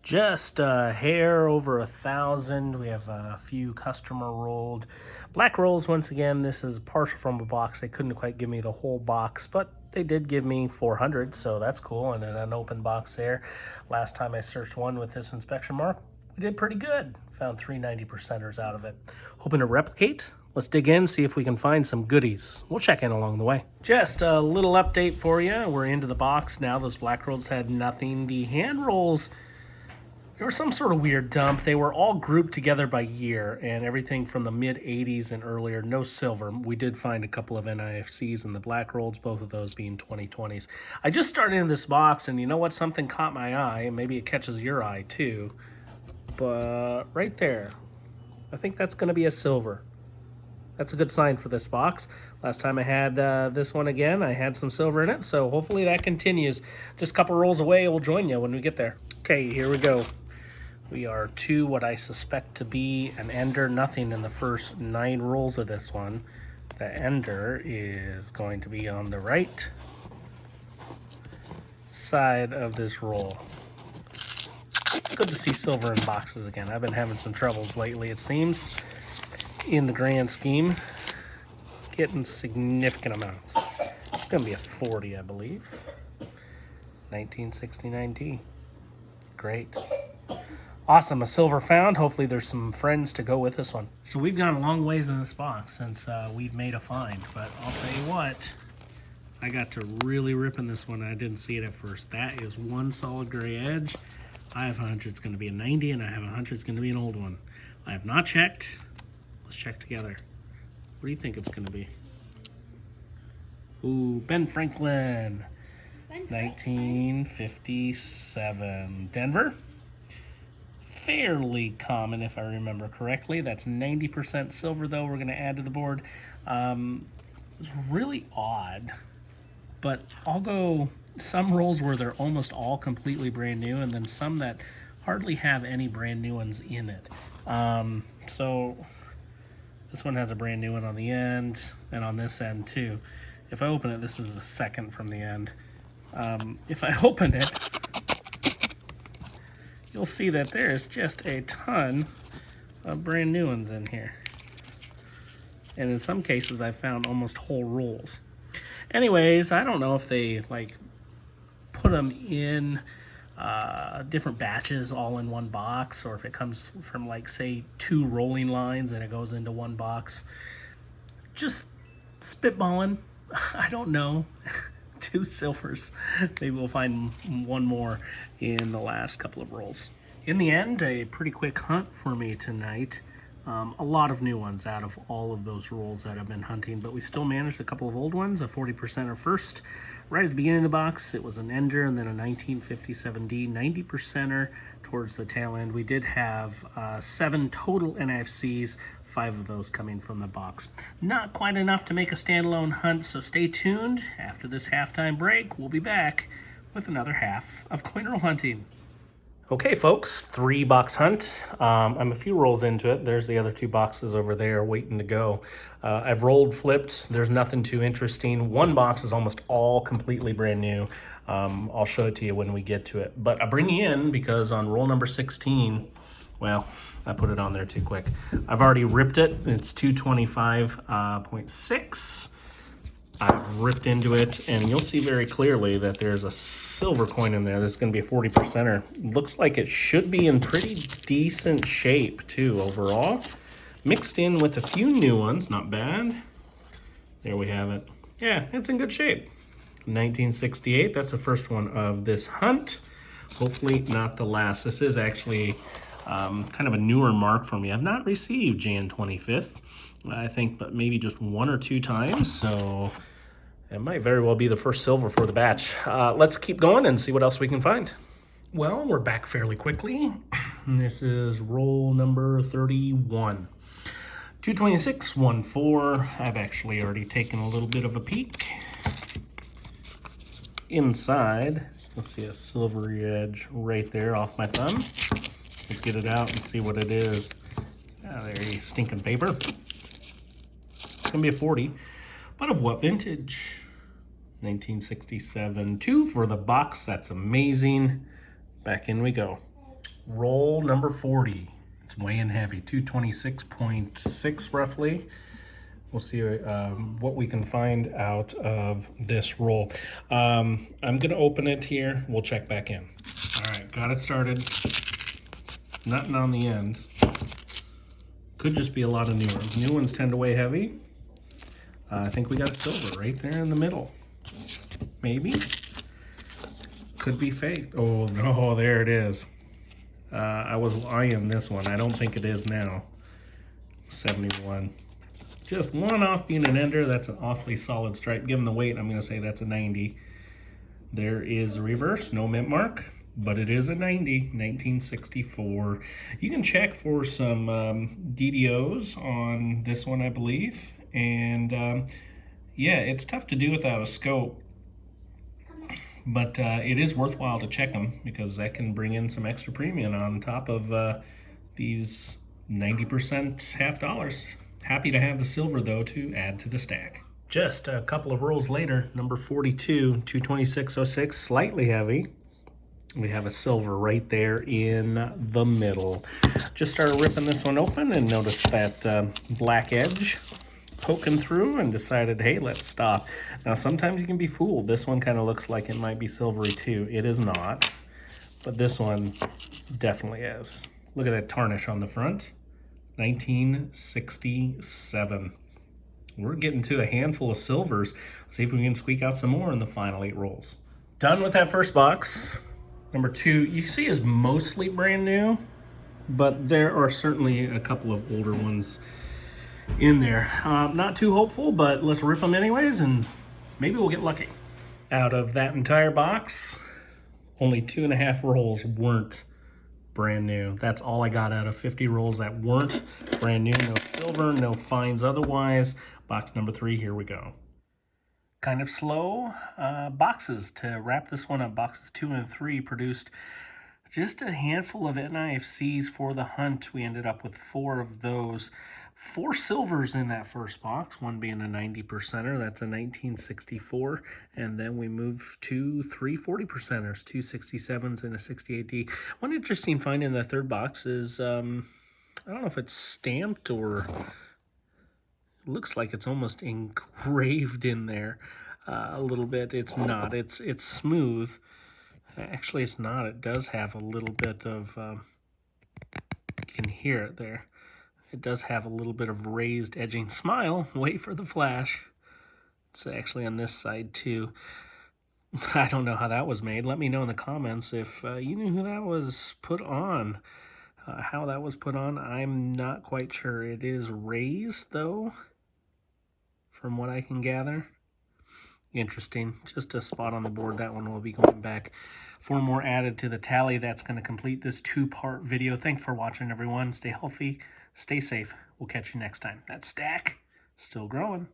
Just a hair over 1,000. We have a few customer rolled black rolls. Once again, this is partial from a box. They couldn't quite give me the whole box, but they did give me 400, so that's cool. And then an open box there. Last time I searched one with this inspection mark, we did pretty good. Found 3 90%ers out of it. Hoping to replicate. Let's dig in, see if we can find some goodies. We'll check in along the way. Just a little update for you. We're into the box now. Those black rolls had nothing. The hand rolls, there was some sort of weird dump. They were all grouped together by year and everything from the mid 80s and earlier. No silver. We did find a couple of NIFCs in the black rolls, both of those being 2020s. I just started in this box, and you know what? Something caught my eye, and maybe it catches your eye too. But right there, I think that's going to be a silver. That's a good sign for this box. Last time I had this one again, I had some silver in it, so hopefully that continues. Just a couple rolls away, we'll join you when we get there. Okay, here we go. We are to what I suspect to be an ender. Nothing in the first 9 rolls of this one. The ender is going to be on the right side of this roll. Good to see silver in boxes again. I've been having some troubles lately, it seems. In the grand scheme, getting significant amounts. It's going to be a 40, I believe. 1969T. Great. Awesome, a silver found. Hopefully there's some friends to go with this one. So we've gone a long ways in this box since we've made a find, but I'll tell you what, I got to really rip in this one. I didn't see it at first. That is one solid gray edge. I have a hunch it's going to be a 90, and I have a hunch it's going to be an old one. I have not checked. Let's check together. What do you think it's going to be? Ooh, Ben Franklin. 1957. Denver. Fairly common, if I remember correctly. That's 90% silver, though. We're going to add to the board. It's really odd, but I'll go some rolls where they're almost all completely brand new, and then some that hardly have any brand new ones in it. So this one has a brand new one on the end, and on this end too. If I open it, this is the second from the end. If I open it, you'll see that there's just a ton of brand new ones in here. And in some cases, I found almost whole rolls. Anyways, I don't know if they like put them in different batches all in one box, or if it comes from like say 2 rolling lines and it goes into one box. Just spitballing. I don't know. 2 silvers. Maybe we'll find one more in the last couple of rolls. In the end, a pretty quick hunt for me tonight. A lot of new ones out of all of those rolls that I've been hunting, but we still managed a couple of old ones, a 40%er first. Right at the beginning of the box, it was an ender, and then a 1957D 90%er towards the tail end. We did have 7 total NFCs, 5 of those coming from the box. Not quite enough to make a standalone hunt, so stay tuned. After this halftime break, we'll be back with another half of coin roll hunting. Okay, folks, 3-box hunt. I'm a few rolls into it. There's the other 2 boxes over there waiting to go. I've rolled, flipped. There's nothing too interesting. 1 box is almost all completely brand new. I'll show it to you when we get to it. But I bring you in because on roll number 16, well, I put it on there too quick. I've already ripped it. It's 225.6. I've ripped into it, and you'll see very clearly that there's a silver coin in there. This is going to be a 40%er. Looks like it should be in pretty decent shape, too, overall. Mixed in with a few new ones. Not bad. There we have it. Yeah, it's in good shape. 1968. That's the first one of this hunt. Hopefully not the last. This is actually kind of a newer mark for me. I've not received Jan 25th. I think, but maybe just 1 or 2 times, so it might very well be the first silver for the batch. Let's keep going and see what else we can find. Well, we're back fairly quickly. This is roll number 31. 226.14. I've actually already taken a little bit of a peek. Inside, you'll see a silvery edge right there off my thumb. Let's get it out and see what it is. There, stinking paper. It's gonna be a 40, but of what vintage? 1967. 2 for the box. That's amazing. Back in we go. Roll number 40. It's weighing heavy, 226.6 roughly. We'll see what we can find out of this roll. I'm going to open it here. We'll check back in. All right, got it started. Nothing on the end. Could just be a lot of new ones. New ones tend to weigh heavy. I think we got a silver right there in the middle. Maybe. Could be fake. Oh, no, there it is. I was eyeing this one. I don't think it is now. 71. Just one off being an ender. That's an awfully solid stripe. Given the weight, I'm going to say that's a 90. There is a reverse, no mint mark, but it is a 90, 1964. You can check for some DDOs on this one, I believe. And yeah, it's tough to do without a scope. But it is worthwhile to check them because that can bring in some extra premium on top of these 90% half dollars. Happy to have the silver, though, to add to the stack. Just a couple of rolls later, number 42, 226.06, slightly heavy. We have a silver right there in the middle. Just started ripping this one open and noticed that black edge poking through and decided, hey, let's stop. Now, sometimes you can be fooled. This one kind of looks like it might be silvery too. It is not, but this one definitely is. Look at that tarnish on the front. 1967. We're getting to a handful of silvers. Let's see if we can squeak out some more in the final 8 rolls. Done with that first box. Number 2, you see, is mostly brand new, but there are certainly a couple of older ones in there. Not too hopeful, but let's rip them anyways, and maybe we'll get lucky. Out of that entire box, only 2.5 rolls weren't brand new. That's all I got out of 50 rolls that weren't brand new. No silver, no fines otherwise. Box number 3, here we go. Kind of slow boxes to wrap this one up. Boxes 2 and 3 produced just a handful of NIFCs for the hunt. We ended up with 4 of those. 4 silvers in that first box, one being a 90%er, that's a 1964, and then we moved to 3 40%ers, 2 67s and a 68D. One interesting find in the third box is, I don't know if it's stamped or it looks like it's almost engraved in there a little bit. It's not. It's smooth. Actually, it's not. It does have a little bit of, you can hear it there. It does have a little bit of raised edging. Smile, wait for the flash. It's actually on this side too. I don't know how that was made. Let me know in the comments if you knew who that was put on. How that was put on, I'm not quite sure. It is raised though, from what I can gather. Interesting. Just a spot on the board. That one will be going back. 4 more added to the tally. That's going to complete this 2-part video. Thanks for watching, everyone. Stay healthy. Stay safe. We'll catch you next time. That stack still growing.